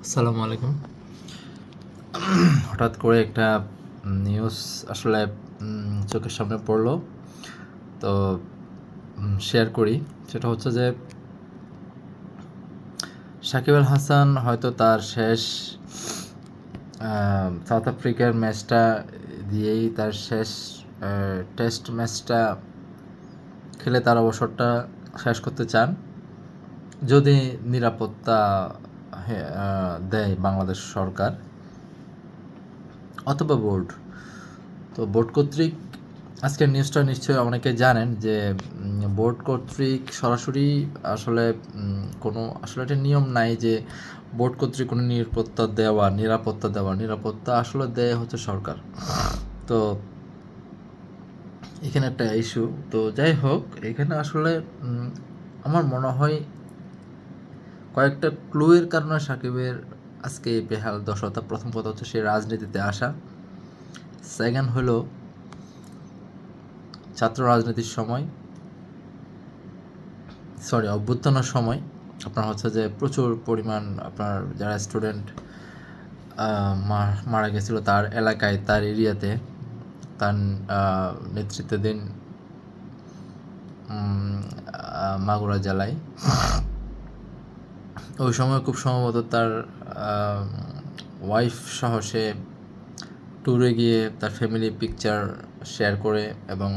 আসসালামু আলাইকুম। হঠাৎ করে একটা নিউজ আসলে চোখের সামনে পড়লো, তো শেয়ার করি। সেটা হচ্ছে যে সাকিব আল হাসান হয়তো তার শেষ সাউথ আফ্রিকার ম্যাচটা দিয়েই তার শেষ টেস্ট ম্যাচটা খেলে তার অবসরটা শেষ করতে চান, যদি নিরাপত্তা দেয় বাংলাদেশ সরকার অথবা বোর্ড। তো বোর্ড কর্তৃক আজকের নিউজটা নিশ্চয়ই অনেকে জানেন যে বোর্ড কর্তৃক সরাসরি আসলে কোনো আসলে একটা নিয়ম নাই যে বোর্ড কর্তৃক কোনো নিরাপত্তা আসলে দেয় হচ্ছে সরকার। তো এখানে একটা ইস্যু। তো যাই হোক, এখানে আসলে আমার মনে হয় কয়েকটা ক্লুয়ের কারণে সাকিবের আজকে এই বেহাল দশা। প্রথম কথা হচ্ছে সে রাজনীতিতে আসা, সেকেন্ড হলো ছাত্র রাজনীতির সময় অভ্যুত্থানের সময় আপনার হচ্ছে যে প্রচুর পরিমাণ আপনার যারা স্টুডেন্ট মারা গেছিলো তার এলাকায়, তার এরিয়াতে, তার নেতৃত্বাধীন মাগুরা জেলায়। ওই সময় খুব সম্ভবত তার ওয়াইফ সহ সে ট্যুরে গিয়ে তার ফ্যামিলি পিকচার শেয়ার করে, এবং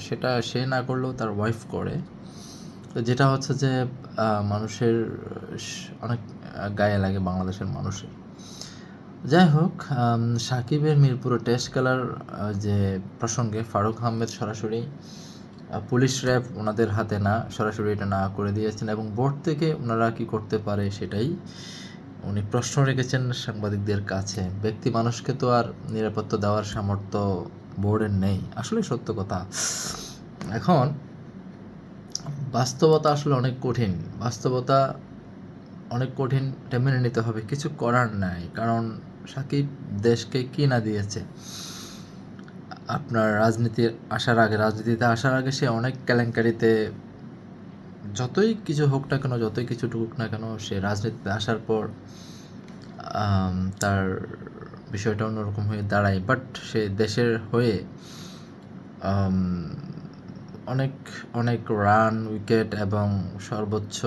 সেটা সে না করলেও তার ওয়াইফ করে। তো যেটা হচ্ছে যে মানুষের অনেক গায়ে লাগে, বাংলাদেশের মানুষের। যাই হোক, সাকিবের মিরপুরে টেস্ট খেলার যে প্রসঙ্গে ফারুক আহমেদ সরাসরি পুলিশ র্যাব ওনাদের হাতে না, সরাসরি এটা না করে দিয়েছেন, এবং বোর্ড থেকে ওনারা কী করতে পারে সেটাই উনি প্রশ্ন রেখেছেন সাংবাদিকদের কাছে। ব্যক্তি মানুষকে তো আর নিরাপত্তা দেওয়ার সামর্থ্য বোর্ডের নেই, আসলে সত্য কথা। এখন বাস্তবতা আসলে অনেক কঠিন, এটা মেনে নিতে হবে, কিছু করার নাই। কারণ সাকিব দেশকে কি না দিয়েছে। আপনার রাজনীতিতে আসার আগে সে অনেক কেলেঙ্কারিতে, যতই কিছু হোক না কেন, যতই কিছু ঢুকুক না কেন, সে রাজনীতিতে আসার পর তার বিষয়টা অন্যরকম হয়ে দাঁড়ায়। বাট সে দেশের হয়ে অনেক অনেক রান, উইকেট এবং সর্বোচ্চ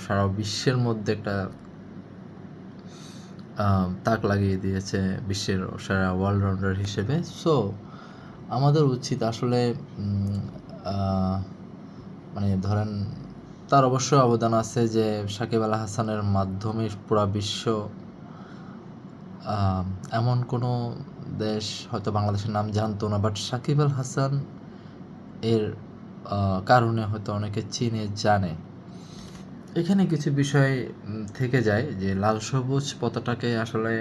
সারা বিশ্বের মধ্যে একটা তাক লাগিয়ে দিয়েছে বিশ্বের সেরা অলরাউন্ডার হিসেবে। সো আমাদের উচিত আসলে মানে ধরেন তার অবশ্যই অবদান আছে যে সাকিব আল হাসানের মাধ্যমে পুরা বিশ্ব, এমন কোনো দেশ হয়তো বাংলাদেশের নাম জানতো না, বাট সাকিব আল হাসান এর কারণে হয়তো অনেকে চিনে, জানে। এখানে কিছু বিষয় থেকে যায় যে লাল সবুজ পতাকাকে আসলে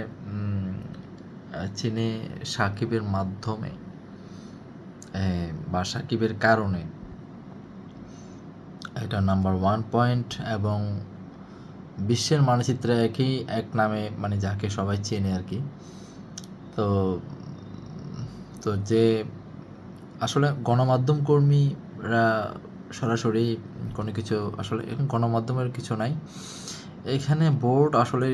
চিনে সাকিবের মাধ্যমে বা সাকিবের কারণে, এটা নাম্বার 1 পয়েন্ট। এবং বিশ্বের মানচিত্রে এক নামে, মানে যাকে সবাই চেনে আর কি। তো তো যে আসলে গণমাধ্যম কর্মীরা সরাসরি কোনো কিছু, আসলে এখন গণমাধ্যমের কিছু নাই এখানে। বোর্ড আসলে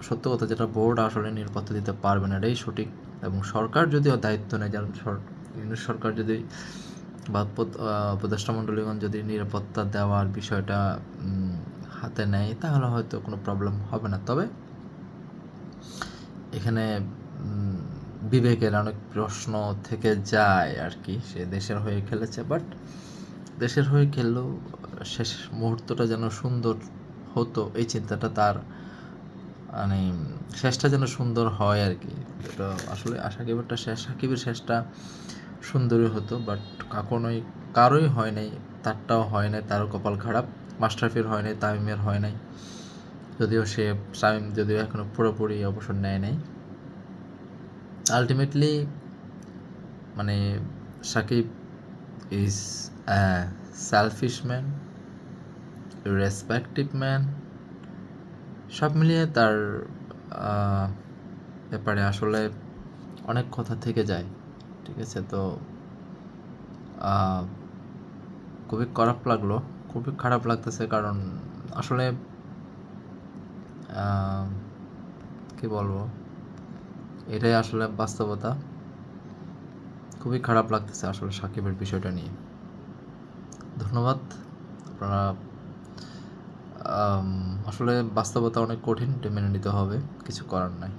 সত্য কথা যেটা, বোর্ড আসলে নিরাপত্তা দিতে পারবে না, এটাই সঠিক। এবং সরকার যদি দায়িত্ব নেয়, যেমন সরকার যদি বা উপদেষ্টা মণ্ডলীগণ যদি নিরাপত্তা দেওয়ার বিষয়টা হাতে নেয়, তাহলে হয়তো কোনো প্রবলেম হবে না। তবে এখানে বিবেকের অনেক প্রশ্ন থেকে যায় আর কি। সে দেশের হয়ে খেলেছে, বাট দেশের হয়ে খেললেও শেষ মুহূর্তটা যেন সুন্দর হতো, এই চিন্তাটা তার, মানে শেষটা যেন সুন্দর হয় আর কি। এটা আসলে সাকিবের শেষটা সুন্দরই হতো, বাট কারোই হয় নাই। তারটাও হয় নাই, তারও কপাল খারাপ। মাশরাফির হয় নাই, তামিমের হয় নাই, যদিও এখনো পুরোপুরি অবসর নেয় নাই। আলটিমেটলি মানে Shakib is a selfish man, respective man. সব মিলিয়ে তার ব্যাপারে আসলে অনেক কথা থেকে যায়, ঠিক আছে। তো খুবই খারাপ লাগতেছে, কারণ আসলে আহ, কি বলবো, এটাই আসলে বাস্তবতা। খুবই খারাপ লাগতেছে আসলে সাকিবের বিষয়টা নিয়ে। ধন্যবাদ। আপনারা আসলে বাস্তবতা অনেক কঠিন, এটা মেনে নিতে হবে, কিছু করার নাই।